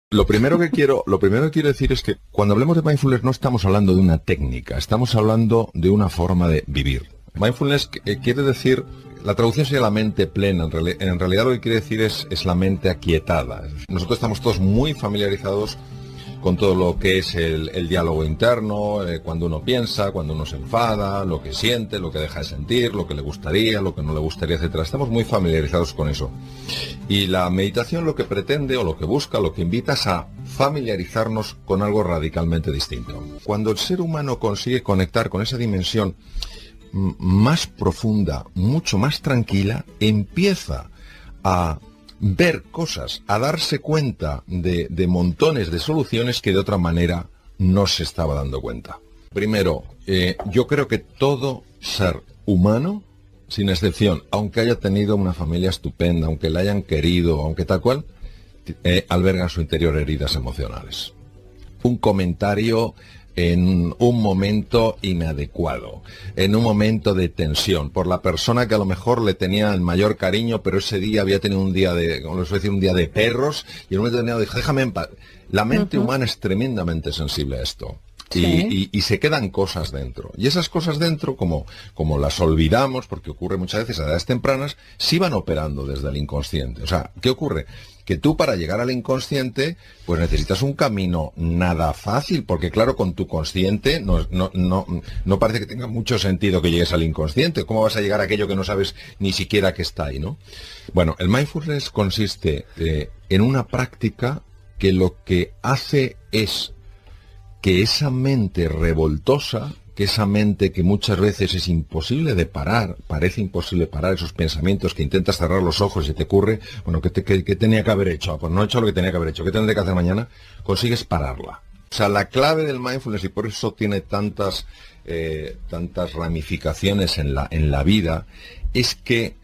Lo primero que quiero decir es que cuando hablemos de mindfulness no estamos hablando de una técnica, estamos hablando de una forma de vivir. Mindfulness quiere decir, la traducción sería la mente plena, en realidad lo que quiere decir es la mente aquietada. Nosotros estamos todos muy familiarizados con todo lo que es el diálogo interno, cuando uno piensa, cuando uno se enfada, lo que siente, lo que deja de sentir, lo que le gustaría, lo que no le gustaría, etcétera. Estamos muy familiarizados con eso. Y la meditación lo que pretende, o lo que busca, lo que invita es a familiarizarnos con algo radicalmente distinto. Cuando el ser humano consigue conectar con esa dimensión más profunda, mucho más tranquila, empieza a ver cosas, a darse cuenta de montones de soluciones que de otra manera no se estaba dando cuenta. Primero, yo creo que todo ser humano, sin excepción, aunque haya tenido una familia estupenda, aunque la hayan querido, aunque tal cual, alberga en su interior heridas emocionales. Un comentario en un momento inadecuado, en un momento de tensión, por la persona que a lo mejor le tenía el mayor cariño, pero ese día había tenido un día de, como les voy a decir, un día de perros, y en un momento determinado dijo, déjame en paz. La mente humana es tremendamente sensible a esto. Sí. Y se quedan cosas dentro. Y esas cosas dentro, como las olvidamos, porque ocurre muchas veces a edades tempranas, sí van operando desde el inconsciente. O sea, ¿qué ocurre? Que tú para llegar al inconsciente, pues necesitas un camino nada fácil, porque claro, con tu consciente no parece que tenga mucho sentido que llegues al inconsciente. ¿Cómo vas a llegar a aquello que no sabes ni siquiera que está ahí, no? Bueno, el mindfulness consiste en una práctica que lo que hace es que esa mente revoltosa, que esa mente que muchas veces es imposible de parar, parece imposible parar esos pensamientos que intentas cerrar los ojos y te ocurre, bueno, ¿qué tenía que haber hecho? Pues no he hecho lo que tenía que haber hecho, ¿qué tendré que hacer mañana? Consigues pararla. O sea, la clave del mindfulness, y por eso tiene tantas ramificaciones en la vida, es que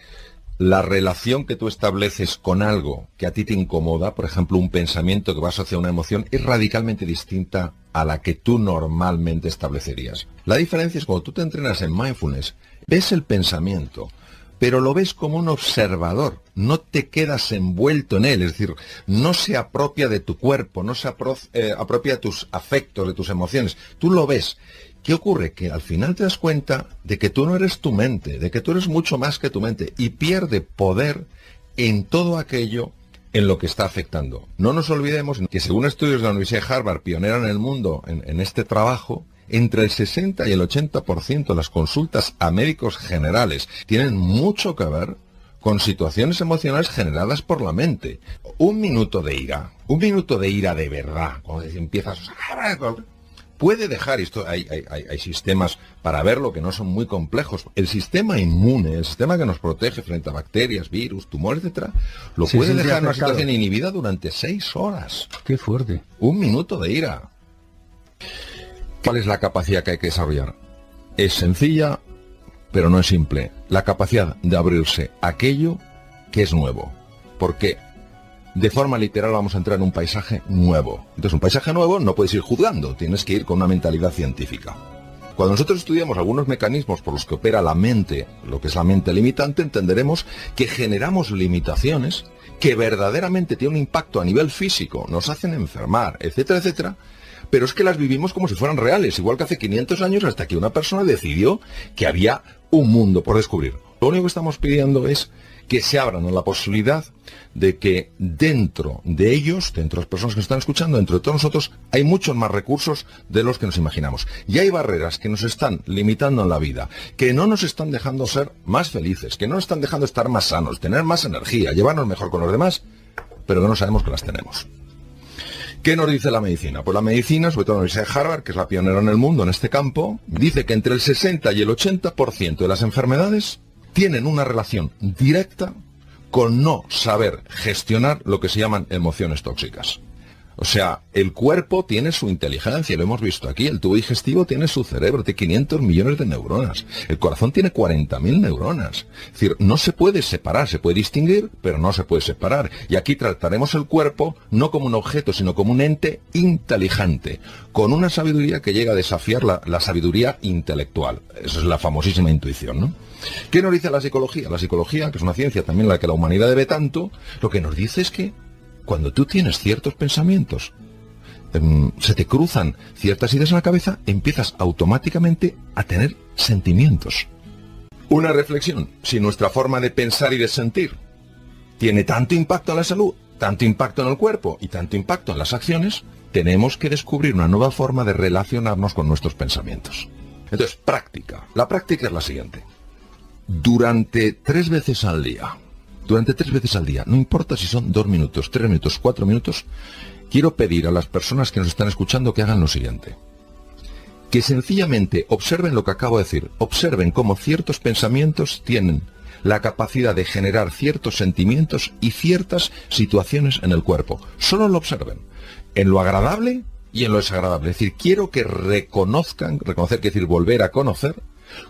la relación que tú estableces con algo que a ti te incomoda, por ejemplo, un pensamiento que va asociado a una emoción, es radicalmente distinta a la que tú normalmente establecerías. La diferencia es cuando tú te entrenas en mindfulness, ves el pensamiento, pero lo ves como un observador, no te quedas envuelto en él, es decir, no se apropia de tu cuerpo, no se apropia de tus afectos, de tus emociones, tú lo ves. ¿Qué ocurre? Que al final te das cuenta de que tú no eres tu mente, de que tú eres mucho más que tu mente, y pierde poder en todo aquello en lo que está afectando. No nos olvidemos que según estudios de la Universidad de Harvard, pionera en el mundo en este trabajo, entre el 60 y el 80% de las consultas a médicos generales tienen mucho que ver con situaciones emocionales generadas por la mente. Un minuto de ira de verdad, cuando empiezas puede dejar, esto hay sistemas para verlo que no son muy complejos. El sistema inmune, el sistema que nos protege frente a bacterias, virus, tumores, etcétera, lo puede dejar en una situación inhibida durante 6 horas. ¡Qué fuerte! Un minuto de ira. ¿Cuál es la capacidad que hay que desarrollar? Es sencilla, pero no es simple. La capacidad de abrirse a aquello que es nuevo. Porque de forma literal vamos a entrar en un paisaje nuevo. Entonces, un paisaje nuevo no puedes ir juzgando, tienes que ir con una mentalidad científica. Cuando nosotros estudiamos algunos mecanismos por los que opera la mente, lo que es la mente limitante, entenderemos que generamos limitaciones que verdaderamente tienen un impacto a nivel físico, nos hacen enfermar, etcétera, etcétera, pero es que las vivimos como si fueran reales, igual que hace 500 años hasta que una persona decidió que había un mundo por descubrir. Lo único que estamos pidiendo es que se abran a la posibilidad de que dentro de ellos, dentro de las personas que nos están escuchando, dentro de todos nosotros, hay muchos más recursos de los que nos imaginamos. Y hay barreras que nos están limitando en la vida, que no nos están dejando ser más felices, que no nos están dejando estar más sanos, tener más energía, llevarnos mejor con los demás, pero que no sabemos que las tenemos. ¿Qué nos dice la medicina? Pues la medicina, sobre todo la Universidad de Harvard, que es la pionera en el mundo en este campo, dice que entre el 60 y el 80% de las enfermedades tienen una relación directa con no saber gestionar lo que se llaman emociones tóxicas. O sea, el cuerpo tiene su inteligencia, lo hemos visto aquí, el tubo digestivo tiene su cerebro, tiene 500 millones de neuronas, el corazón tiene 40.000 neuronas. Es decir, no se puede separar, se puede distinguir, pero no se puede separar. Y aquí trataremos el cuerpo no como un objeto, sino como un ente inteligente, con una sabiduría que llega a desafiar la sabiduría intelectual. Esa es la famosísima intuición, ¿no? ¿Qué nos dice la psicología? La psicología, que es una ciencia también a la que la humanidad debe tanto, lo que nos dice es que cuando tú tienes ciertos pensamientos, se te cruzan ciertas ideas en la cabeza, empiezas automáticamente a tener sentimientos. Una reflexión: si nuestra forma de pensar y de sentir tiene tanto impacto en la salud, tanto impacto en el cuerpo y tanto impacto en las acciones, tenemos que descubrir una nueva forma de relacionarnos con nuestros pensamientos. Entonces, práctica. La práctica es la siguiente. Durante 3 veces al día, no importa si son 2 minutos, 3 minutos, 4 minutos, quiero pedir a las personas que nos están escuchando que hagan lo siguiente. Que sencillamente observen lo que acabo de decir. Observen cómo ciertos pensamientos tienen la capacidad de generar ciertos sentimientos y ciertas situaciones en el cuerpo. Solo lo observen. En lo agradable y en lo desagradable. Es decir, quiero que reconocer, quiere decir volver a conocer,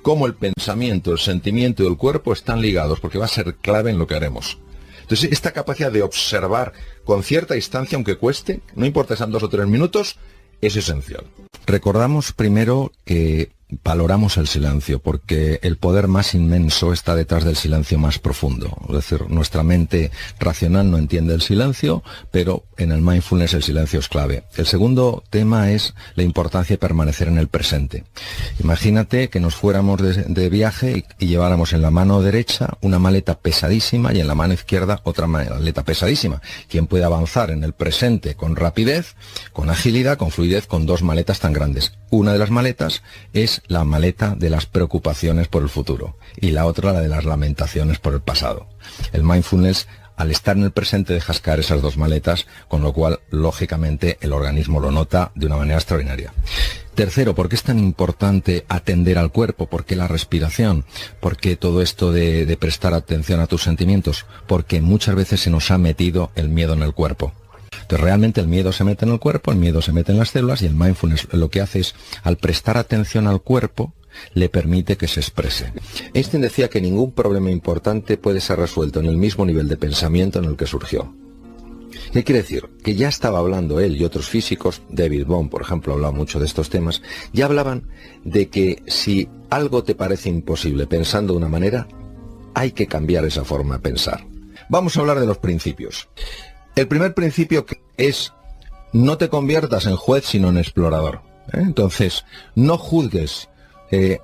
cómo el pensamiento, el sentimiento y el cuerpo están ligados, porque va a ser clave en lo que haremos. Entonces, esta capacidad de observar con cierta distancia, aunque cueste, no importa si sean 2 o 3 minutos, es esencial. Recordamos primero que valoramos el silencio, porque el poder más inmenso está detrás del silencio más profundo. Es decir, nuestra mente racional no entiende el silencio, pero en el mindfulness el silencio es clave. El segundo tema es la importancia de permanecer en el presente. Imagínate que nos fuéramos de viaje y lleváramos en la mano derecha una maleta pesadísima y en la mano izquierda otra maleta pesadísima. ¿Quién puede avanzar en el presente con rapidez, con agilidad, con fluidez, con 2 maletas tan grandes? Una de las maletas es la maleta de las preocupaciones por el futuro y la otra la de las lamentaciones por el pasado. El mindfulness, al estar en el presente, dejas caer esas 2 maletas, con lo cual, lógicamente, el organismo lo nota de una manera extraordinaria. Tercero, ¿por qué es tan importante atender al cuerpo? ¿Por qué la respiración? ¿Por qué todo esto de prestar atención a tus sentimientos? Porque muchas veces se nos ha metido el miedo en el cuerpo. Entonces, realmente el miedo se mete en el cuerpo, el miedo se mete en las células, y el mindfulness lo que hace es, al prestar atención al cuerpo, le permite que se exprese. Einstein decía que ningún problema importante puede ser resuelto en el mismo nivel de pensamiento en el que surgió. ¿Qué quiere decir? Que ya estaba hablando él y otros físicos, David Bohm, por ejemplo, hablaba mucho de estos temas, ya hablaban de que si algo te parece imposible pensando de una manera, hay que cambiar esa forma de pensar. Vamos a hablar de los principios. El primer principio es: no te conviertas en juez sino en explorador. Entonces, no juzgues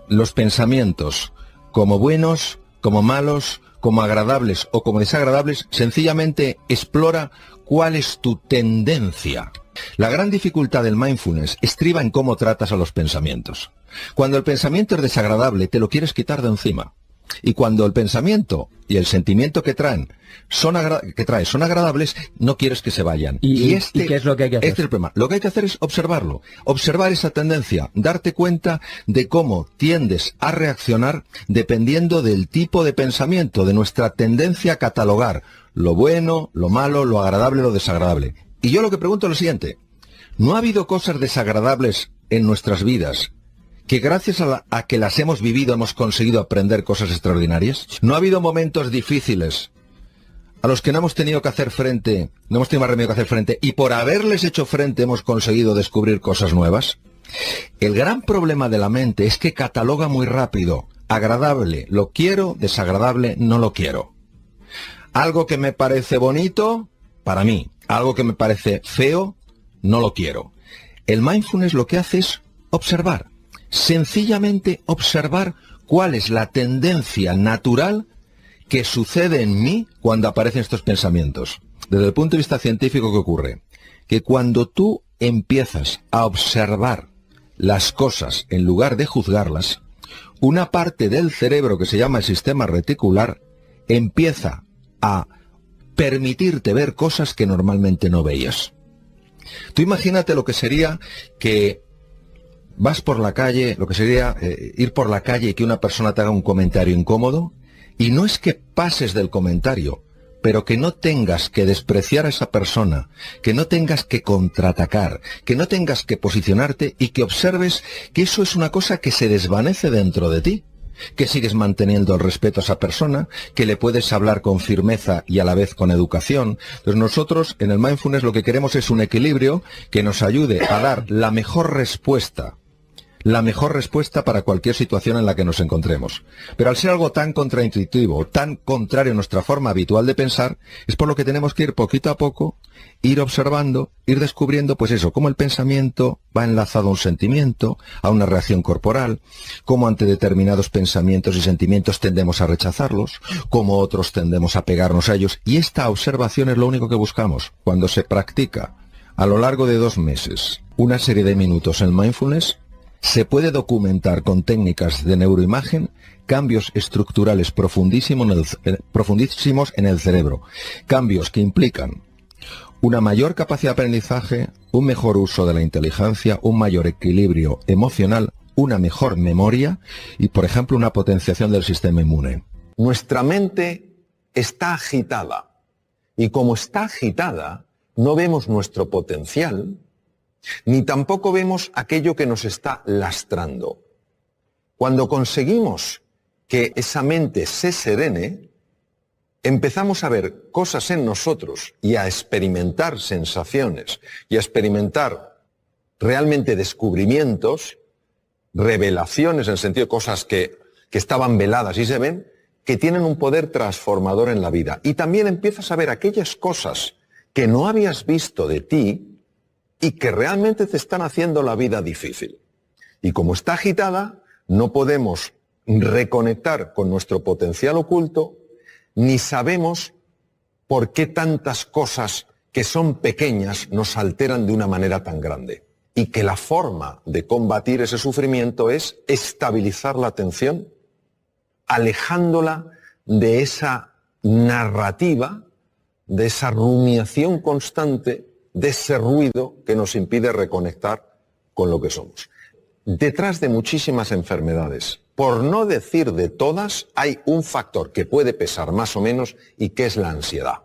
los pensamientos como buenos, como malos, como agradables o como desagradables. Sencillamente explora cuál es tu tendencia. La gran dificultad del mindfulness estriba en cómo tratas a los pensamientos. Cuando el pensamiento es desagradable, te lo quieres quitar de encima. Y cuando el pensamiento y el sentimiento que traen son agradables, no quieres que se vayan. ¿Y qué es lo que hay que hacer? Este es el problema. Lo que hay que hacer es observarlo, observar esa tendencia, darte cuenta de cómo tiendes a reaccionar dependiendo del tipo de pensamiento, de nuestra tendencia a catalogar lo bueno, lo malo, lo agradable, lo desagradable. Y yo lo que pregunto es lo siguiente: ¿no ha habido cosas desagradables en nuestras vidas que gracias a que las hemos vivido hemos conseguido aprender cosas extraordinarias? ¿No ha habido momentos difíciles a los que no hemos tenido que hacer frente, no hemos tenido más remedio que hacer frente, y por haberles hecho frente hemos conseguido descubrir cosas nuevas? El gran problema de la mente es que cataloga muy rápido. Agradable lo quiero, desagradable no lo quiero. Algo que me parece bonito, para mí. Algo que me parece feo, no lo quiero. El mindfulness lo que hace es observar. Sencillamente observar cuál es la tendencia natural que sucede en mí cuando aparecen estos pensamientos. Desde el punto de vista científico, ¿qué ocurre? Que cuando tú empiezas a observar las cosas en lugar de juzgarlas, una parte del cerebro que se llama el sistema reticular empieza a permitirte ver cosas que normalmente no veías. Tú imagínate lo que sería que vas por la calle, lo que sería ir por la calle y que una persona te haga un comentario incómodo, y no es que pases del comentario, pero que no tengas que despreciar a esa persona, que no tengas que contraatacar, que no tengas que posicionarte, y que observes que eso es una cosa que se desvanece dentro de ti, que sigues manteniendo el respeto a esa persona, que le puedes hablar con firmeza y a la vez con educación. Entonces nosotros en el mindfulness lo que queremos es un equilibrio que nos ayude a dar la mejor respuesta la mejor respuesta para cualquier situación en la que nos encontremos. Pero al ser algo tan contraintuitivo, tan contrario a nuestra forma habitual de pensar, es por lo que tenemos que ir poquito a poco, ir observando, ir descubriendo, pues eso, cómo el pensamiento va enlazado a un sentimiento, a una reacción corporal, cómo ante determinados pensamientos y sentimientos tendemos a rechazarlos, cómo otros tendemos a pegarnos a ellos. Y esta observación es lo único que buscamos cuando se practica a lo largo de 2 meses una serie de minutos en mindfulness. Se puede documentar con técnicas de neuroimagen cambios estructurales profundísimos en el cerebro, cambios que implican una mayor capacidad de aprendizaje, un mejor uso de la inteligencia, un mayor equilibrio emocional, una mejor memoria y, por ejemplo, una potenciación del sistema inmune. Nuestra mente está agitada y como está agitada, no vemos nuestro potencial, ni tampoco vemos aquello que nos está lastrando. Cuando conseguimos que esa mente se serene, empezamos a ver cosas en nosotros y a experimentar sensaciones y a experimentar realmente descubrimientos, revelaciones en el sentido de cosas que estaban veladas y se ven, que tienen un poder transformador en la vida. Y también empiezas a ver aquellas cosas que no habías visto de ti y que realmente te están haciendo la vida difícil. Y como está agitada, no podemos reconectar con nuestro potencial oculto, ni sabemos por qué tantas cosas que son pequeñas nos alteran de una manera tan grande. Y que la forma de combatir ese sufrimiento es estabilizar la atención, alejándola de esa narrativa, de esa rumiación constante, de ese ruido que nos impide reconectar con lo que somos. Detrás de muchísimas enfermedades, por no decir de todas, hay un factor que puede pesar más o menos y que es la ansiedad.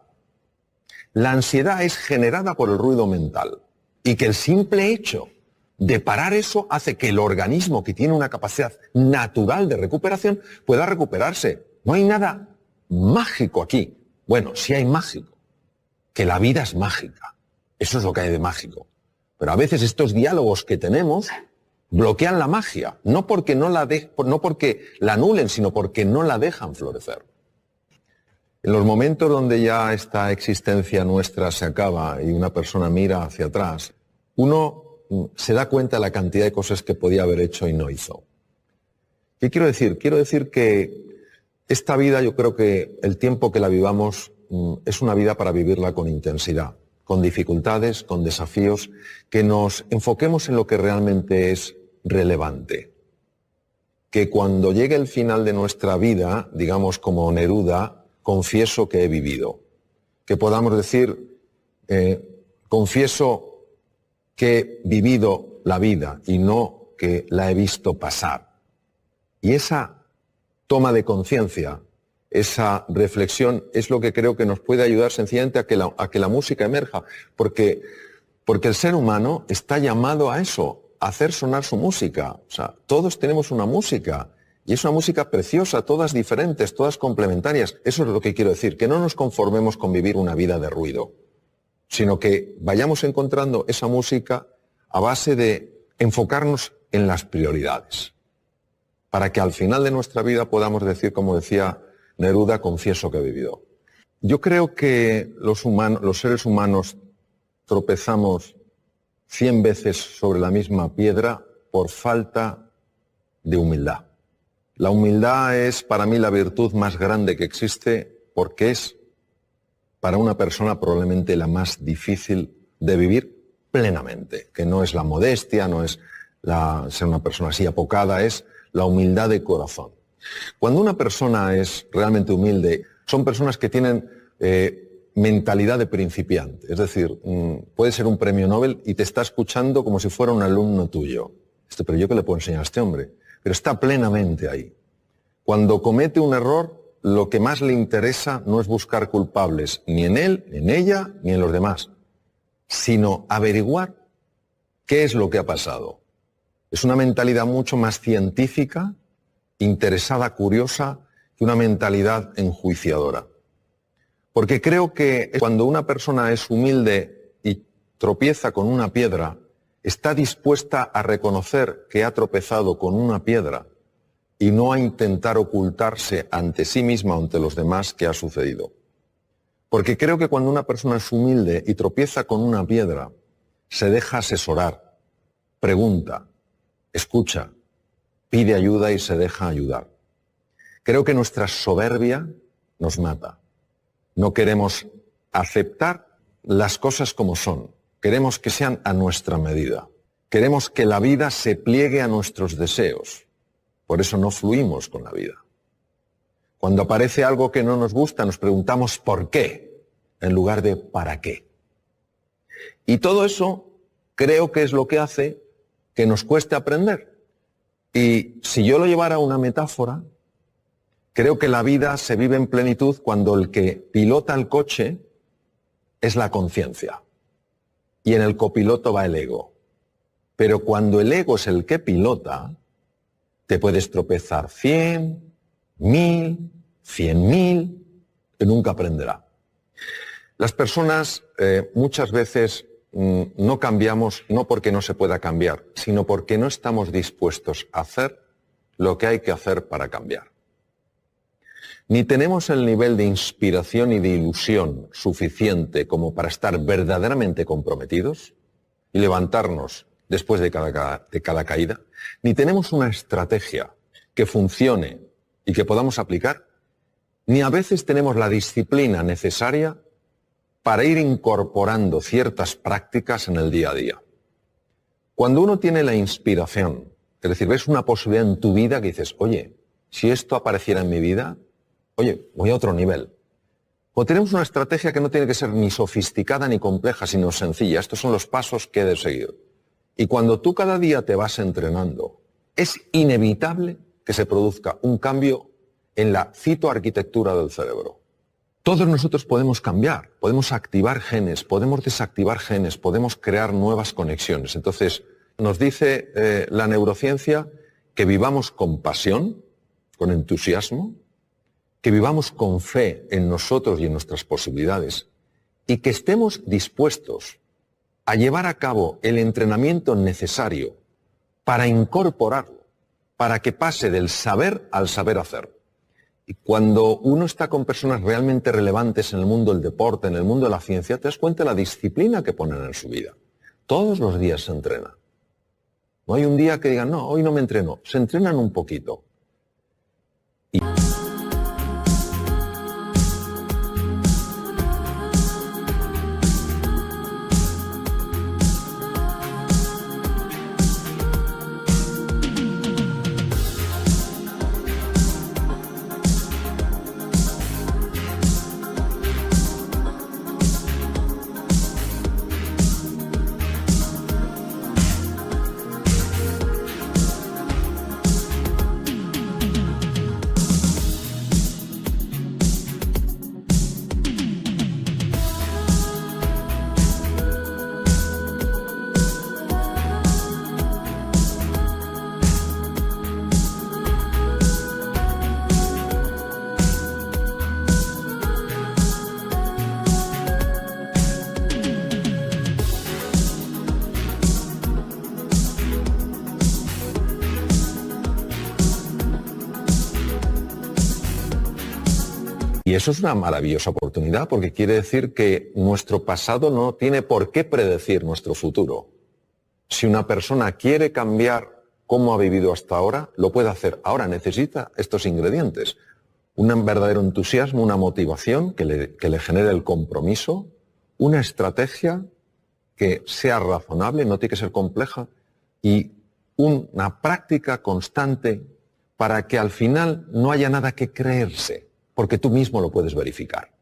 La ansiedad es generada por el ruido mental y que el simple hecho de parar eso hace que el organismo, que tiene una capacidad natural de recuperación, pueda recuperarse. No hay nada mágico aquí. Bueno, sí hay mágico, que la vida es mágica. Eso es lo que hay de mágico. Pero a veces estos diálogos que tenemos bloquean la magia, no porque la anulen, sino porque no la dejan florecer. En los momentos donde ya esta existencia nuestra se acaba y una persona mira hacia atrás, uno se da cuenta de la cantidad de cosas que podía haber hecho y no hizo. ¿Qué quiero decir? Quiero decir que esta vida, yo creo que el tiempo que la vivamos es una vida para vivirla con intensidad, con dificultades, con desafíos, que nos enfoquemos en lo que realmente es relevante. Que cuando llegue el final de nuestra vida, digamos como Neruda, confieso que he vivido. Que podamos decir, confieso que he vivido la vida y no que la he visto pasar. Y esa toma de conciencia, esa reflexión es lo que creo que nos puede ayudar sencillamente a que la música emerja, porque el ser humano está llamado a eso, a hacer sonar su música. O sea, todos tenemos una música y es una música preciosa, todas diferentes, todas complementarias. Eso es lo que quiero decir, que no nos conformemos con vivir una vida de ruido, sino que vayamos encontrando esa música a base de enfocarnos en las prioridades, para que al final de nuestra vida podamos decir, como decía Neruda, confieso que he vivido. Yo creo que los seres humanos tropezamos 100 veces sobre la misma piedra por falta de humildad. La humildad es para mí la virtud más grande que existe porque es para una persona probablemente la más difícil de vivir plenamente, que no es la modestia, no es ser una persona así apocada, es la humildad de corazón. Cuando una persona es realmente humilde, son personas que tienen mentalidad de principiante, es decir, puede ser un premio Nobel y te está escuchando como si fuera un alumno tuyo. Pero yo qué le puedo enseñar a este hombre, pero está plenamente ahí. Cuando comete un error, lo que más le interesa no es buscar culpables ni en él, ni en ella, ni en los demás, sino averiguar qué es lo que ha pasado. Es una mentalidad mucho más científica, interesada, curiosa, que una mentalidad enjuiciadora. Porque creo que cuando una persona es humilde y tropieza con una piedra, está dispuesta a reconocer que ha tropezado con una piedra y no a intentar ocultarse ante sí misma o ante los demás qué ha sucedido. Porque creo que cuando una persona es humilde y tropieza con una piedra, se deja asesorar, pregunta, escucha, pide ayuda y se deja ayudar. Creo que nuestra soberbia nos mata. No queremos aceptar las cosas como son. Queremos que sean a nuestra medida. Queremos que la vida se pliegue a nuestros deseos. Por eso no fluimos con la vida. Cuando aparece algo que no nos gusta, nos preguntamos ¿por qué? En lugar de ¿para qué? Y todo eso creo que es lo que hace que nos cueste aprender. Y si yo lo llevara a una metáfora, creo que la vida se vive en plenitud cuando el que pilota el coche es la conciencia. Y en el copiloto va el ego. Pero cuando el ego es el que pilota, te puedes tropezar 100, 1000, 100.000, y nunca aprenderá. Las personas muchas veces no cambiamos no porque no se pueda cambiar, sino porque no estamos dispuestos a hacer lo que hay que hacer para cambiar. Ni tenemos el nivel de inspiración y de ilusión suficiente como para estar verdaderamente comprometidos y levantarnos después de cada caída, ni tenemos una estrategia que funcione y que podamos aplicar, ni a veces tenemos la disciplina necesaria para ir incorporando ciertas prácticas en el día a día. Cuando uno tiene la inspiración, es decir, ves una posibilidad en tu vida que dices, oye, si esto apareciera en mi vida, oye, voy a otro nivel. O tenemos una estrategia que no tiene que ser ni sofisticada ni compleja, sino sencilla. Estos son los pasos que he de seguir. Y cuando tú cada día te vas entrenando, es inevitable que se produzca un cambio en la citoarquitectura del cerebro. Todos nosotros podemos cambiar, podemos activar genes, podemos desactivar genes, podemos crear nuevas conexiones. Entonces, nos dice la neurociencia que vivamos con pasión, con entusiasmo, que vivamos con fe en nosotros y en nuestras posibilidades y que estemos dispuestos a llevar a cabo el entrenamiento necesario para incorporarlo, para que pase del saber al saber hacer. Y cuando uno está con personas realmente relevantes en el mundo del deporte, en el mundo de la ciencia, te das cuenta de la disciplina que ponen en su vida. Todos los días se entrena. No hay un día que digan, no, hoy no me entreno. Se entrenan un poquito. Y eso es una maravillosa oportunidad porque quiere decir que nuestro pasado no tiene por qué predecir nuestro futuro. Si una persona quiere cambiar cómo ha vivido hasta ahora, lo puede hacer. Ahora necesita estos ingredientes. Un verdadero entusiasmo, una motivación que le genere el compromiso, una estrategia que sea razonable, no tiene que ser compleja, y una práctica constante para que al final no haya nada que creerse, porque tú mismo lo puedes verificar.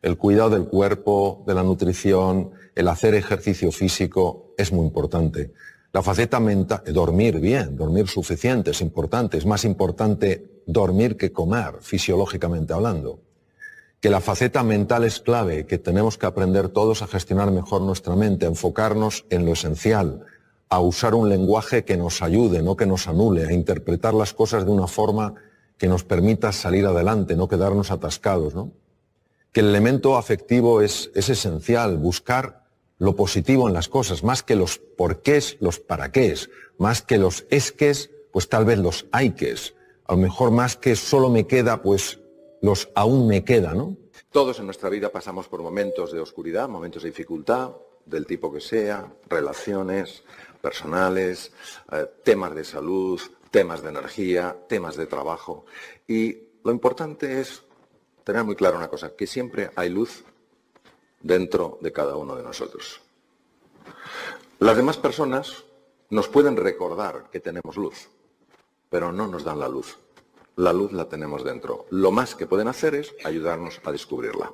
El cuidado del cuerpo, de la nutrición, el hacer ejercicio físico es muy importante. La faceta mental, dormir bien, dormir suficiente es importante. Es más importante dormir que comer, fisiológicamente hablando. Que la faceta mental es clave, que tenemos que aprender todos a gestionar mejor nuestra mente, a enfocarnos en lo esencial, a usar un lenguaje que nos ayude, no que nos anule, a interpretar las cosas de una forma que nos permita salir adelante, no quedarnos atascados, ¿no? Que el elemento afectivo es esencial, buscar lo positivo en las cosas, más que los porqués, los paraqués, más que los esques, pues tal vez los hayques. A lo mejor más que solo me queda, pues los aún me queda, ¿no? Todos en nuestra vida pasamos por momentos de oscuridad, momentos de dificultad, del tipo que sea, relaciones personales, temas de salud, temas de energía, temas de trabajo. Y lo importante es tener muy claro una cosa, que siempre hay luz dentro de cada uno de nosotros. Las demás personas nos pueden recordar que tenemos luz, pero no nos dan la luz. La luz la tenemos dentro. Lo más que pueden hacer es ayudarnos a descubrirla.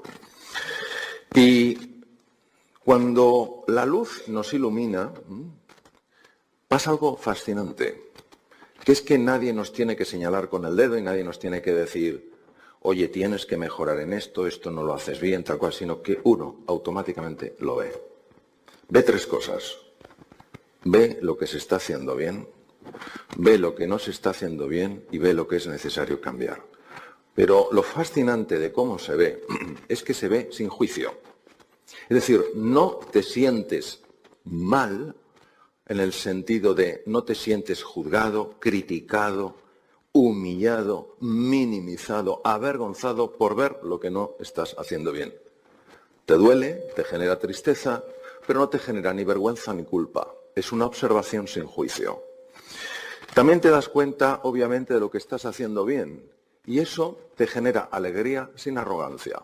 Y cuando la luz nos ilumina, pasa algo fascinante, que es que nadie nos tiene que señalar con el dedo y nadie nos tiene que decir, oye, tienes que mejorar en esto, esto no lo haces bien, tal cual, sino que uno automáticamente lo ve. Ve tres cosas. Ve lo que se está haciendo bien, ve lo que no se está haciendo bien y ve lo que es necesario cambiar. Pero lo fascinante de cómo se ve es que se ve sin juicio. Es decir, no te sientes mal en el sentido de no te sientes juzgado, criticado, humillado, minimizado, avergonzado por ver lo que no estás haciendo bien. Te duele, te genera tristeza, pero no te genera ni vergüenza ni culpa. Es una observación sin juicio. También te das cuenta, obviamente, de lo que estás haciendo bien. Y eso te genera alegría sin arrogancia.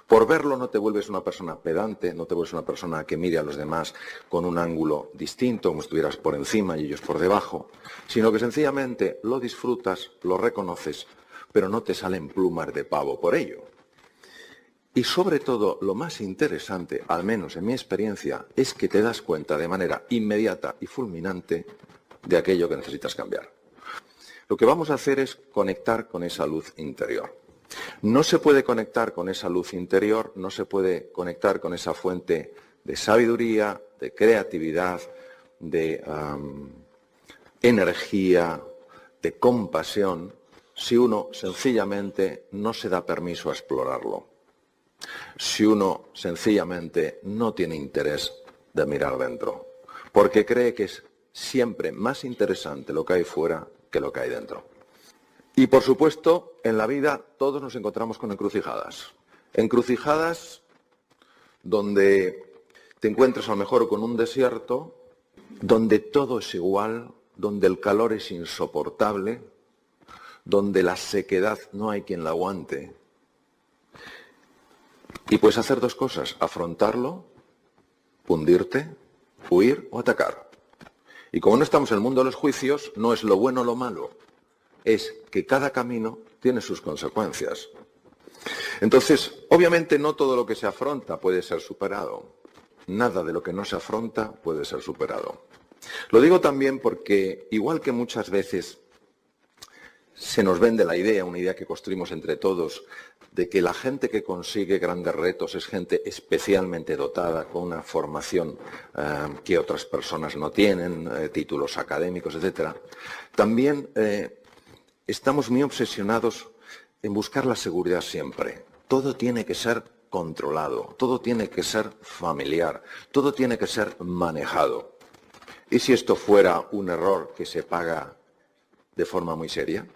Por verlo no te vuelves una persona pedante, no te vuelves una persona que mire a los demás con un ángulo distinto, como si estuvieras por encima y ellos por debajo, sino que sencillamente lo disfrutas, lo reconoces, pero no te salen plumas de pavo por ello. Y sobre todo, lo más interesante, al menos en mi experiencia, es que te das cuenta de manera inmediata y fulminante de aquello que necesitas cambiar. Lo que vamos a hacer es conectar con esa luz interior. No se puede conectar con esa luz interior, no se puede conectar con esa fuente de sabiduría, de creatividad, de energía, de compasión, si uno sencillamente no se da permiso a explorarlo. Si uno sencillamente no tiene interés de mirar dentro, porque cree que es siempre más interesante lo que hay fuera que lo que hay dentro. Y por supuesto, en la vida todos nos encontramos con encrucijadas. Encrucijadas donde te encuentras a lo mejor con un desierto, donde todo es igual, donde el calor es insoportable, donde la sequedad no hay quien la aguante. Y puedes hacer dos cosas, afrontarlo, hundirte, huir o atacar. Y como no estamos en el mundo de los juicios, no es lo bueno o lo malo, es que cada camino tiene sus consecuencias. Entonces, obviamente no todo lo que se afronta puede ser superado. Nada de lo que no se afronta puede ser superado. Lo digo también porque, igual que muchas veces se nos vende la idea, una idea que construimos entre todos, de que la gente que consigue grandes retos es gente especialmente dotada, con una formación que otras personas no tienen, títulos académicos, etc. También estamos muy obsesionados en buscar la seguridad siempre. Todo tiene que ser controlado, todo tiene que ser familiar, todo tiene que ser manejado. ¿Y si esto fuera un error que se paga de forma muy seria?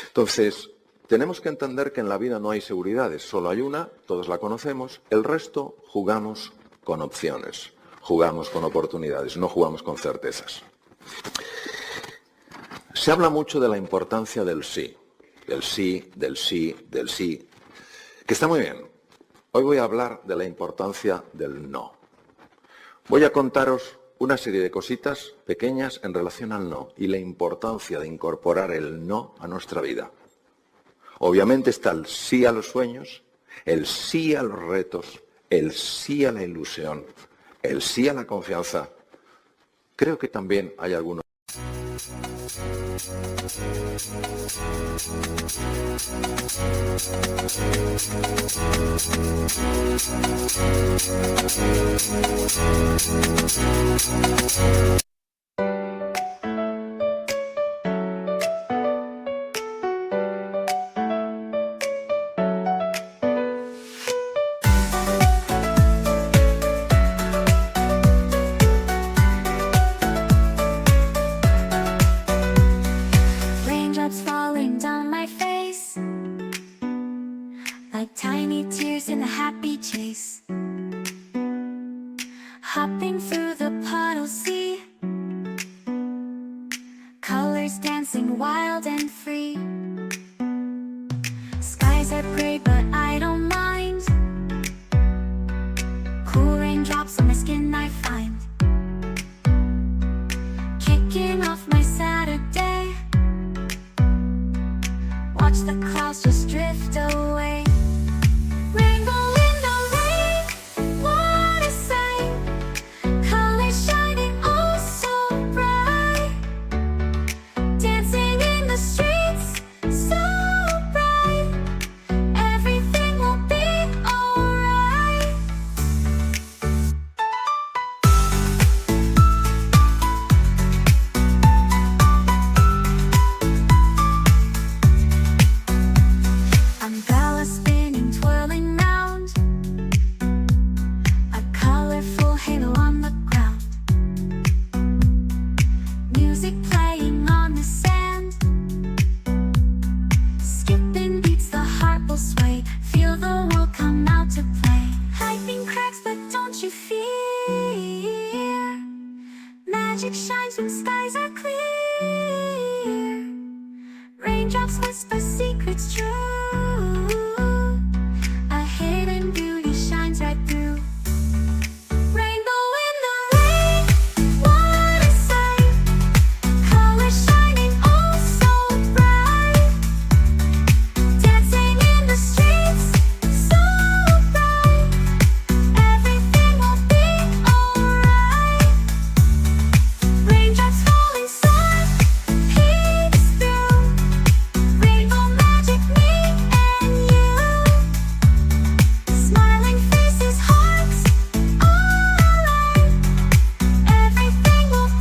Entonces, tenemos que entender que en la vida no hay seguridades, solo hay una, todos la conocemos, el resto jugamos con opciones, jugamos con oportunidades, no jugamos con certezas. Se habla mucho de la importancia del sí, del sí, del sí, del sí, que está muy bien. Hoy voy a hablar de la importancia del no. Voy a contaros una serie de cositas pequeñas en relación al no y la importancia de incorporar el no a nuestra vida. Obviamente está el sí a los sueños, el sí a los retos, el sí a la ilusión, el sí a la confianza. Creo que también hay algunos. Stepping through the puddles, see colors dancing wild and free. Skies are gray, but I don't mind. Cool raindrops on my skin I find. Kicking off my Saturday. Watch the clouds just drift away. Rainbow in the rain, what a sight. Colors shining oh so bright. Dancing in the streets, so bright. Everything will be alright. Umbrella spinning, twirling round. A colorful halo on the ground. Music playing on the sand. Skipping beats, the heart will sway. Feel the world come out to play. Lightning cracks, but don't you fear. Magic shines when skies are clear. Raindrops whisper secrets true. A hidden beauty shines right through. Rainbow in the rain, what a sight. Colors shining oh so bright. Dancing in the streets, so bright. Everything will be alright. Raindrops falling soft, peeks through. Rainbow magic, me and you. Smiling faces, hearts, alright. Everything will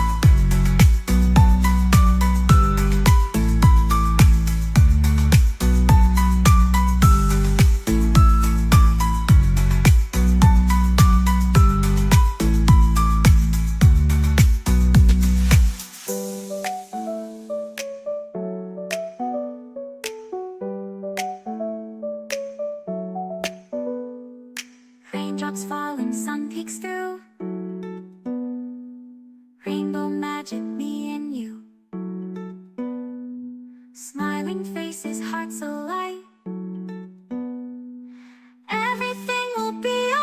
be alright. Raindrops falling, sun peeks through. Rainbow magic, me and you. Smiling faces, hearts alight. Everything will be alright.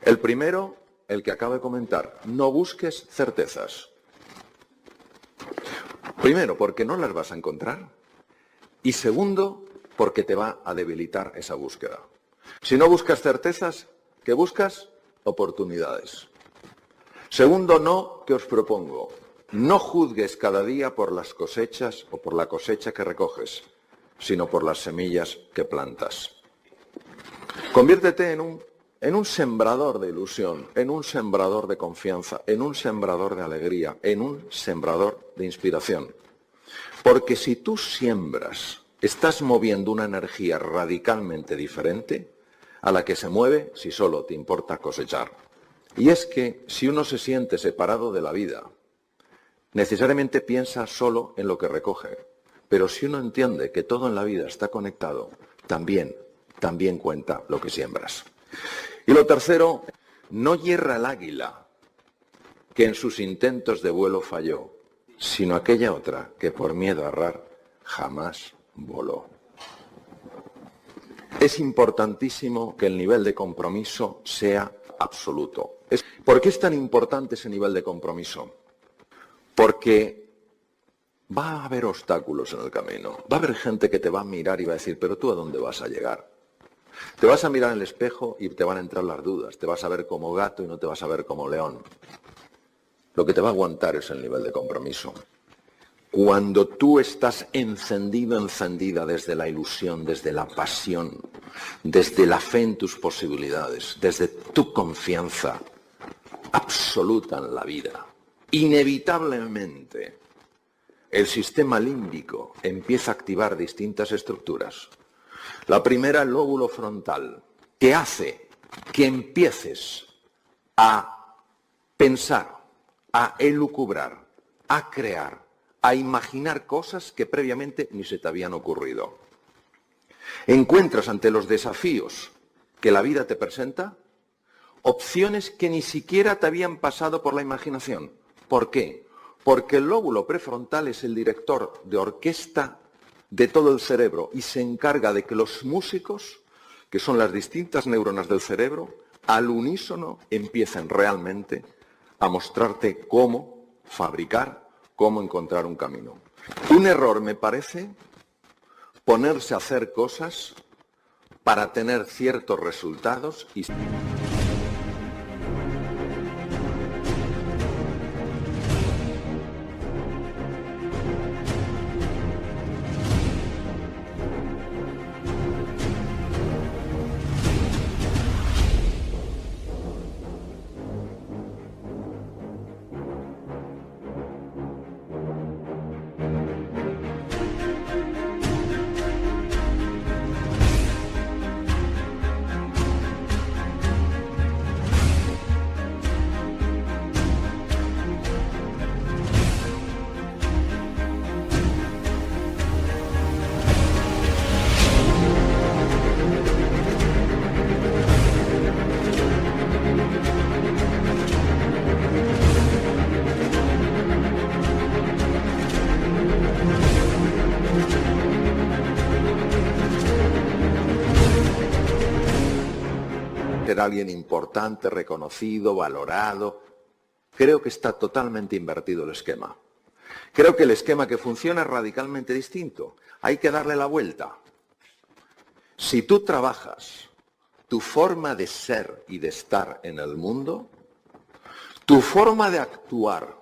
El primero, el que acabo de comentar, no busques certezas. Primero, porque no las vas a encontrar. Y segundo, porque te va a debilitar esa búsqueda. Si no buscas certezas, ¿qué buscas? Oportunidades. Segundo no que os propongo. No juzgues cada día por las cosechas o por la cosecha que recoges, sino por las semillas que plantas. Conviértete en un sembrador de ilusión, en un sembrador de confianza, en un sembrador de alegría, en un sembrador de inspiración. Porque si tú siembras, estás moviendo una energía radicalmente diferente a la que se mueve si solo te importa cosechar. Y es que si uno se siente separado de la vida, necesariamente piensa solo en lo que recoge. Pero si uno entiende que todo en la vida está conectado, también cuenta lo que siembras. Y lo tercero, no hierra el águila que en sus intentos de vuelo falló, sino aquella otra que por miedo a errar jamás voló. Es importantísimo que el nivel de compromiso sea absoluto. ¿Por qué es tan importante ese nivel de compromiso? Porque va a haber obstáculos en el camino. Va a haber gente que te va a mirar y va a decir, pero ¿tú a dónde vas a llegar? Te vas a mirar en el espejo y te van a entrar las dudas. Te vas a ver como gato y no te vas a ver como león. Lo que te va a aguantar es el nivel de compromiso. Cuando tú estás encendido, encendida desde la ilusión, desde la pasión, desde la fe en tus posibilidades, desde tu confianza absoluta en la vida, inevitablemente el sistema límbico empieza a activar distintas estructuras. La primera, el lóbulo frontal, que hace que empieces a pensar, a elucubrar, a crear, a imaginar cosas que previamente ni se te habían ocurrido. Encuentras ante los desafíos que la vida te presenta opciones que ni siquiera te habían pasado por la imaginación. ¿Por qué? Porque el lóbulo prefrontal es el director de orquesta de todo el cerebro y se encarga de que los músicos, que son las distintas neuronas del cerebro, al unísono empiecen realmente a mostrarte cómo fabricar, cómo encontrar un camino. Un error me parece ponerse a hacer cosas para tener ciertos resultados y... ser alguien importante, reconocido, valorado. Creo que está totalmente invertido el esquema. Creo que el esquema que funciona es radicalmente distinto. Hay que darle la vuelta. Si tú trabajas tu forma de ser y de estar en el mundo, tu forma de actuar,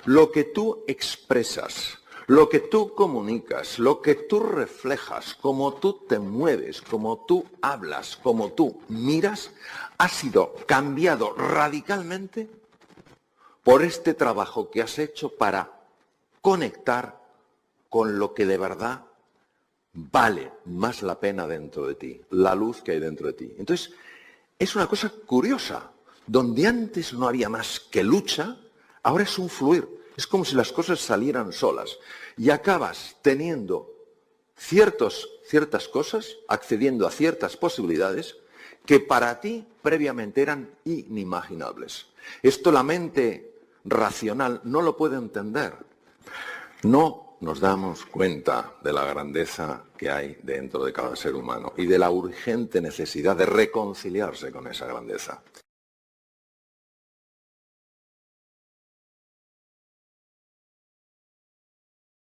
lo que tú expresas, lo que tú comunicas, lo que tú reflejas, cómo tú te mueves, cómo tú hablas, cómo tú miras, ha sido cambiado radicalmente por este trabajo que has hecho para conectar con lo que de verdad vale más la pena dentro de ti, la luz que hay dentro de ti. Entonces, es una cosa curiosa. Donde antes no había más que lucha, ahora es un fluir. Es como si las cosas salieran solas y acabas teniendo ciertas cosas, accediendo a ciertas posibilidades que para ti previamente eran inimaginables. Esto la mente racional no lo puede entender. No nos damos cuenta de la grandeza que hay dentro de cada ser humano y de la urgente necesidad de reconciliarse con esa grandeza.